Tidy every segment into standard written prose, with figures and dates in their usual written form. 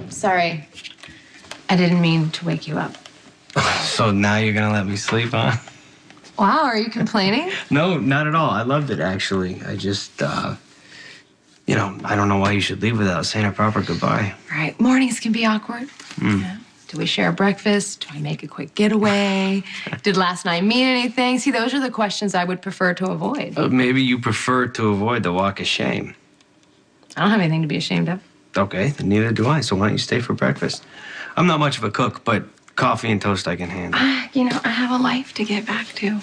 Sorry. I didn't mean to wake you up. So now you're gonna let me sleep, huh? Wow, are you complaining? No, not at all. I loved it, actually. I just, I don't know why you should leave without saying a proper goodbye. Right. Mornings can be awkward. Yeah. Do we share breakfast? Do I make a quick getaway? Did last night mean anything? See, those are the questions I would prefer to avoid. Maybe you prefer to avoid the walk of shame. I don't have anything to be ashamed of. Okay, then neither do I. So why don't you stay for breakfast? I'm not much of a cook, but coffee and toast I can handle. I have a life to get back to.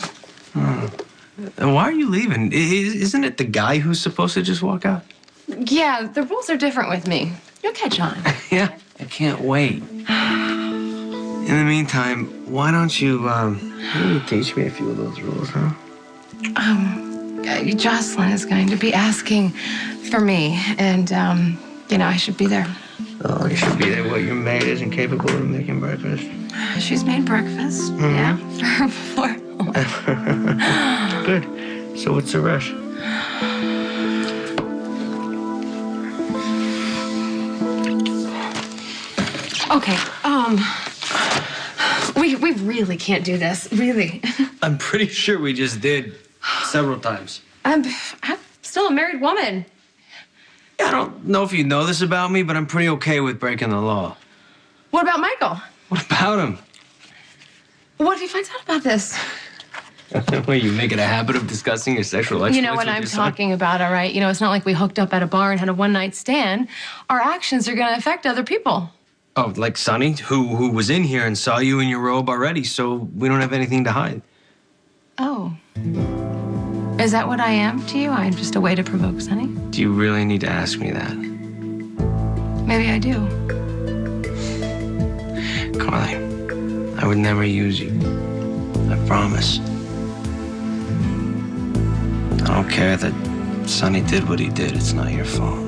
And why are you leaving? Isn't it the guy who's supposed to just walk out? Yeah, the rules are different with me. You'll catch on. Yeah, I can't wait. In the meantime, why don't you teach me a few of those rules, huh? Jocelyn is going to be asking for me, and, I should be there. Oh, you should be there. What, your maid isn't capable of making breakfast? She's made breakfast, yeah, for her before. Good. So what's the rush? Okay, we really can't do this, really. I'm pretty sure we just did several times. I'm still a married woman. I don't know if you know this about me, but I'm pretty okay with breaking the law. What about Michael? What about him? What if he finds out about this? Well, you make it a habit of discussing your sexual exploits. You know what I'm talking about, all right? It's not like we hooked up at a bar and had a one-night stand. Our actions are going to affect other people. Oh, like Sonny, who was in here and saw you in your robe already, so we don't have anything to hide. Oh. Is that what I am to you? I'm just a way to provoke Sonny? Do you really need to ask me that? Maybe I do. Carly, I would never use you. I promise. I don't care that Sonny did what he did. It's not your fault.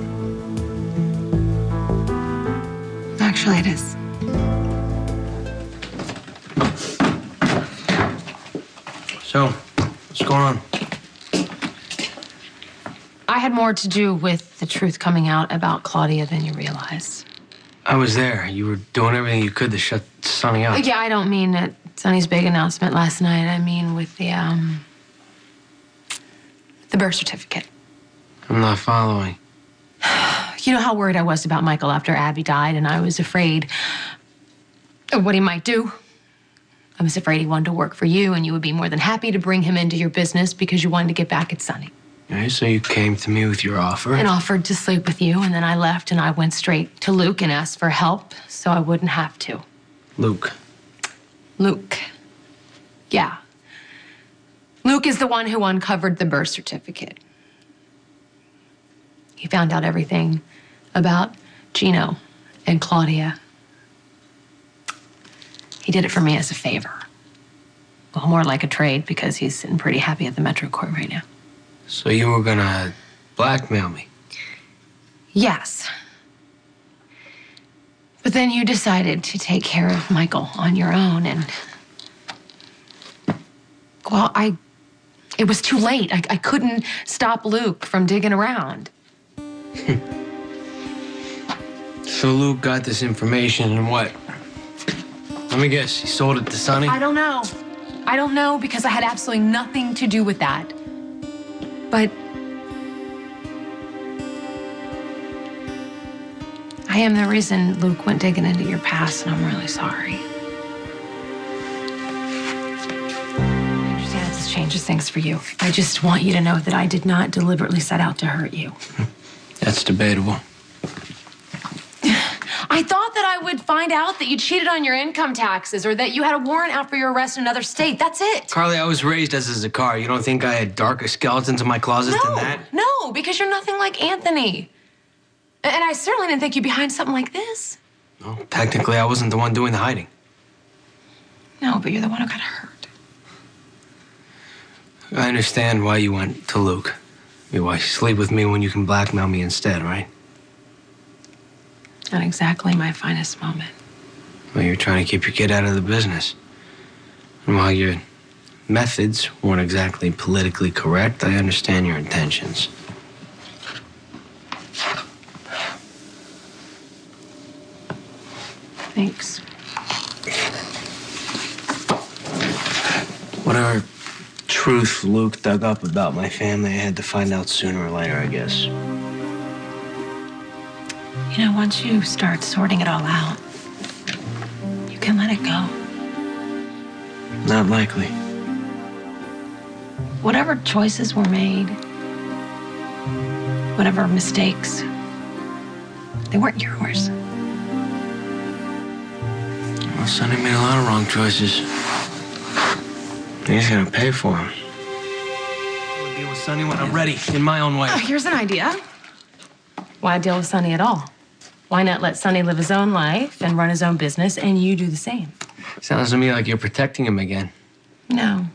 Actually, it is. So, what's going on? I had more to do with the truth coming out about Claudia than you realize. I was there. You were doing everything you could to shut Sonny up. Yeah, I don't mean at Sonny's big announcement last night. I mean with the birth certificate. I'm not following. You know how worried I was about Michael after Abby died, and I was afraid of what he might do. I was afraid he wanted to work for you, and you would be more than happy to bring him into your business because you wanted to get back at Sonny. Okay, so you came to me with your offer? And offered to sleep with you, and then I left and I went straight to Luke and asked for help so I wouldn't have to. Luke. Luke. Yeah. Luke is the one who uncovered the birth certificate. He found out everything about Gino and Claudia. He did it for me as a favor. Well, more like a trade because he's sitting pretty happy at the Metro Court right now. So you were gonna blackmail me? Yes. But then you decided to take care of Michael on your own and... Well, it was too late. I couldn't stop Luke from digging around. So Luke got this information and what? Let me guess, he sold it to Sonny? I don't know. I don't know because I had absolutely nothing to do with that. But I am the reason Luke went digging into your past, and I'm really sorry. I understand this changes things for you. I just want you to know that I did not deliberately set out to hurt you. That's debatable. I thought that I would find out that you cheated on your income taxes or that you had a warrant out for your arrest in another state. That's it. Carly, I was raised as a Zakar. You don't think I had darker skeletons in my closet than that? No, because you're nothing like Anthony. And I certainly didn't think you'd be behind something like this. No, technically, I wasn't the one doing the hiding. No, but you're the one who got hurt. I understand why you went to Luke. I mean, why sleep with me when you can blackmail me instead, right? Not exactly my finest moment. Well, you're trying to keep your kid out of the business. And while your methods weren't exactly politically correct, I understand your intentions. Thanks. Whatever truth Luke dug up about my family, I had to find out sooner or later, I guess. You know, once you start sorting it all out, you can let it go. Not likely. Whatever choices were made, whatever mistakes, they weren't yours. Well, Sonny made a lot of wrong choices. He's gonna pay for them. I'll deal with Sonny when I'm ready, in my own way. Oh, here's an idea. Why deal with Sonny at all? Why not let Sonny live his own life and run his own business, and you do the same? Sounds to me like you're protecting him again. No.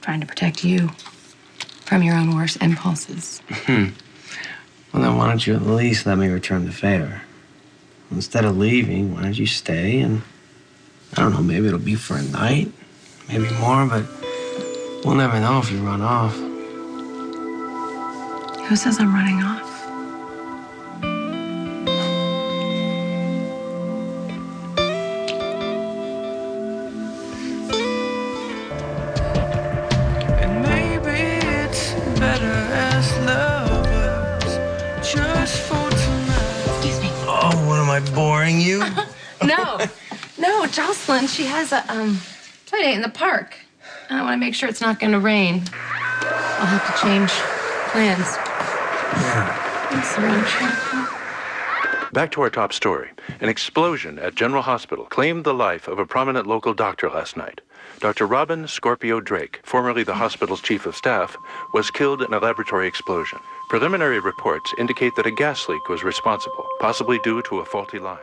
Trying to protect you from your own worst impulses. Well, then why don't you at least let me return the favor? Instead of leaving, why don't you stay and, I don't know, maybe it'll be for a night, maybe more, but we'll never know if you run off. Who says I'm running off? And maybe it's better as lovers, just for tonight. Excuse me. Oh, what am I, boring you? No, Jocelyn, she has a play date in the park. I want to make sure it's not going to rain. I'll have to change plans. Yeah. Thanks, Saranja. Back to our top story. An explosion at General Hospital claimed the life of a prominent local doctor last night. Dr. Robin Scorpio Drake, formerly the hospital's chief of staff, was killed in a laboratory explosion. Preliminary reports indicate that a gas leak was responsible, possibly due to a faulty line.